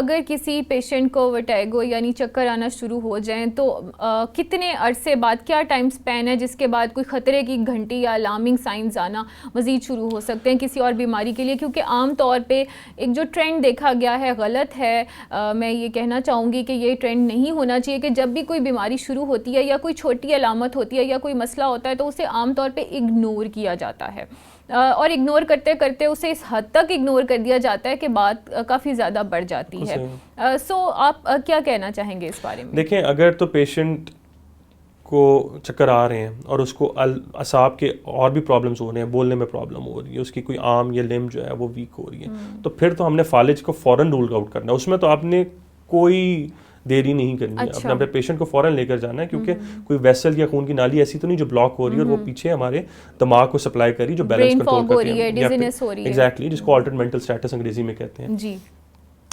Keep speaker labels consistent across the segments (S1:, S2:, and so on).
S1: अगर किसी पेशेंट को वर्टिगो यानी चक्कर आना शुरू हो जाए तो कितने अरसे बाद, क्या टाइम स्पैन है जिसके बाद कोई ख़तरे की घंटी या अलार्मिंग साइंस आना मज़ीद शुरू हो सकते हैं किसी और बीमारी के लिए? क्योंकि आम तौर पे एक जो ट्रेंड देखा गया है गलत है। मैं ये कहना चाहूँगी कि ये ट्रेंड नहीं होना चाहिए कि जब भी कोई बीमारी शुरू होती है या कोई छोटी अलामत होती है या कोई मसला होता है तो उसे आम तौर पर इग्नोर किया जाता है, और इग्नोर करते करते उसे इस हद तक इग्नोर कर दिया जाता है कि बात काफ़ी ज़्यादा बढ़ जाती है। सो आप क्या कहना चाहेंगे इस बारे में?
S2: देखें, अगर तो पेशेंट को चक्कर आ रहे हैं और उसको असाब के और भी प्रॉब्लम्स हो रहे हैं, बोलने में प्रॉब्लम हो रही है, उसकी कोई आर्म या लिम्ब जो है वो वीक हो रही है, तो फिर तो हमने फालिज को फ़ौरन रूल आउट करना है। उसमें तो आपने कोई देरी नहीं करनी है, अपने पेशेंट को फौरन लेकर जाना है, क्योंकि कोई वेसल या खून की नाली ऐसी तो नहीं जो ब्लॉक हो रही है और वो पीछे हमारे दिमाग को सप्लाई कर रही है, जो बैलेंस कंट्रोल करती है। एग्जैक्टली, जिसको ऑल्टर्ड मेंटल स्टेटस अंग्रेजी में कहते हैं जी।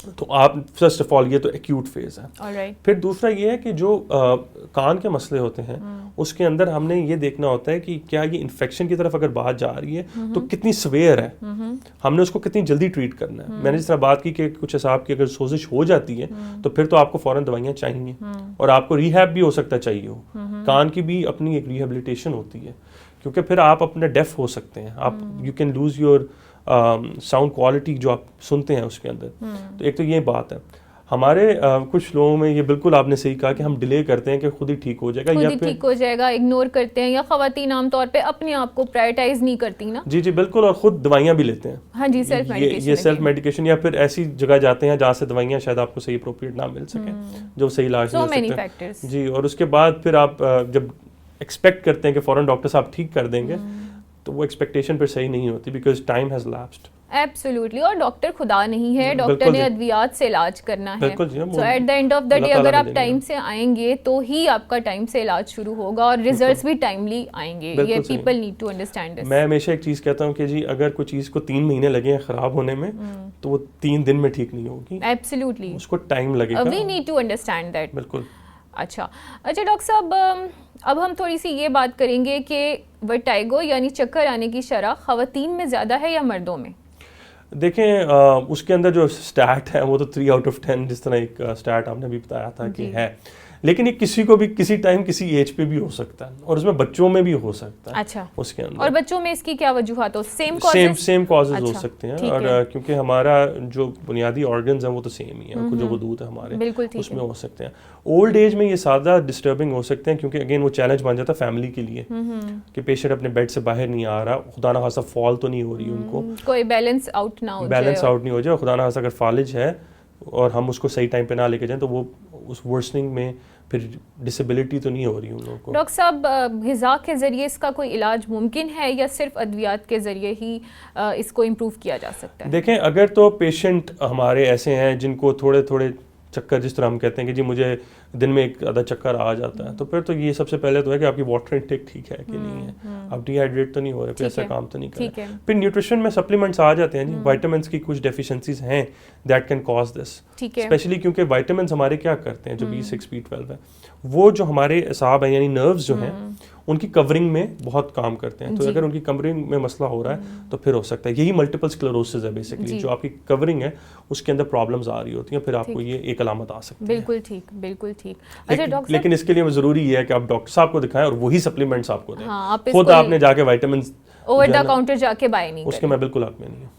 S2: तो आप फर्स्ट ऑफ ऑल ये तो एक्यूट फेज है। फिर दूसरा ये है कि जो कान के मसले होते हैं उसके अंदर हमने ये देखना होता है कि क्या ये इन्फेक्शन की तरफ अगर बात जा रही है तो कितनी सवेयर है, हमने उसको कितनी जल्दी ट्रीट करना है। मैंने जिस तरह बात की कि कुछ हिसाब की अगर सोजिश हो जाती है तो फिर तो आपको फौरन दवाइयाँ चाहिए और आपको रिहैब भी हो सकता चाहिए हो। कान की भी अपनी एक रिहेबिलिटेशन होती है, क्योंकि फिर आप अपने डेफ हो सकते हैं, आप you can lose your sound quality जो आप सुनते हैं उसके अंदर। तो एक तो ये बात है। हमारे कुछ लोगों में ये बिल्कुल आपने सही कहा कि हम डिले करते हैं कि खुद ही ठीक हो जाएगा, या
S1: ठीक हो जाएगा, इग्नोर करते हैं, या खवातीन आमतौर पे अपने आप को प्रायोरिटाइज नहीं करती ना।
S2: जी जी बिल्कुल, और खुद दवाइयाँ भी लेते हैं।
S1: हाँ जी, सेल्फ मेडिकेशन,
S2: ये सेल्फ मेडिकेशन, या फिर ऐसी जगह जाते हैं जहाँ से दवाइयाँ शायद आपको सही अप्रोप्रिएट ना मिल सके, जो सही इलाज नहीं हो सकते जी। और उसके बाद फिर आप जब एक्सपेक्ट करते हैं कि फौरन डॉक्टर साहब ठीक कर देंगे तो वो एक्सपेक्टेशन पर सही नहीं होती, because time has lapsed.
S1: Absolutely, और डॉक्टर खुदा नहीं है, डॉक्टर ने अद्वियात से इलाज करना है। So at the end of the day अगर आप टाइम से आएंगे तो ही आपका टाइम से इलाज शुरू होगा और रिजल्ट्स भी टाइमली आएंगे। ये people need to understand this.
S2: मैं हमेशा एक चीज़ कहता हूँ कि जी अगर कोई चीज़ को 3 महीने लगे हैं ख़राब होने में तो वो 3 दिन में ठीक नहीं होगी।
S1: एब्सोल्युटली,
S2: उसको टाइम लगेगा।
S1: We need to understand that.
S2: बिल्कुल।
S1: अच्छा डॉक्टर साहब, अब हम थोड़ी सी ये बात करेंगे कि वर्टिगो यानी चक्कर आने की शरह ख़वातीन में ज़्यादा है या मर्दों में?
S2: देखें, उसके अंदर जो स्टैट है वो तो 3 आउट ऑफ 10 जिस तरह एक स्टैट आपने भी बताया था कि है, लेकिन ये किसी को भी किसी टाइम किसी एज पे भी हो सकता है और उसमें बच्चों में भी हो सकता है।
S1: अच्छा,
S2: उसके अंदर।
S1: और बच्चों में इसकी क्या वजूहत हो? सेम
S2: कॉजेज हो सकते हैं, और क्योंकि हमारा जो बुनियादी ऑर्गन्स हैं वो तो सेम ही है, जो वजूद है हमारे उसमें हो सकते हैं। ओल्ड एज में ये ज़्यादा डिस्टर्बिंग हो सकते हैं, क्योंकि अगेन वो चैलेंज बन जाता है फैमिली के लिए कि पेशेंट अपने बेड से बाहर नहीं आ रहा, खुदा ना खासा फॉल तो नहीं हो रही उनको,
S1: कोई बैलेंस आउट नहीं
S2: हो जाए, खुदा ना खासा अगर फालिज है और हम उसको सही टाइम पे ना लेके जाएं तो वो उस वर्सनिंग में फिर डिसेबिलिटी तो नहीं हो रही उन लोगों को।
S1: डॉक्टर साहब, ग़िज़ा के ज़रिए इसका कोई इलाज मुमकिन है या सिर्फ अद्वियात के ज़रिए ही इसको इम्प्रूव किया जा सकता है?
S2: देखें, अगर तो पेशेंट हमारे ऐसे हैं जिनको थोड़े थोड़े चक्कर, जिस तरह हम कहते हैं कि जी मुझे दिन में एक आधा चक्कर आ जाता है, तो फिर तो ये सबसे पहले तो है कि आपकी वाटर इनटेक ठीक है कि नहीं है, आप डिहाइड्रेट तो नहीं हो रहे, फिर ऐसा काम तो नहीं कर रहे। फिर न्यूट्रिशन में सप्लीमेंट्स आ जाते हैं जी, विटामिन्स की कुछ डेफिशिएंसीज हैं that can cause this, specially क्योंकि विटामिन्स हमारे क्या करते हैं, जो B6 B12 है वो जो हमारे असाब हैं यानी नर्व्स जो हैं उनकी कवरिंग में बहुत काम करते हैं। तो अगर उनकी कवरिंग में मसला हो रहा है तो फिर हो सकता है, यही मल्टीपल स्क्लेरोसिस है बेसिकली, जो आपकी कवरिंग है उसके अंदर प्रॉब्लम्स आ रही होती हैं, फिर आपको ये एक अलामत आ सकती है।
S1: बिल्कुल ठीक, बिल्कुल ठीक। अच्छा डॉक्टर,
S2: लेकिन इसके लिए ज़रूरी है कि आप डॉक्टर साहब को दिखाएं और वही सप्लीमेंट्स आपको दें। खुद आपने जाके विटामिन
S1: ओवर द काउंटर जाके बाय नहीं करें,
S2: उसके मैं बिल्कुल हक में नहीं हूँ।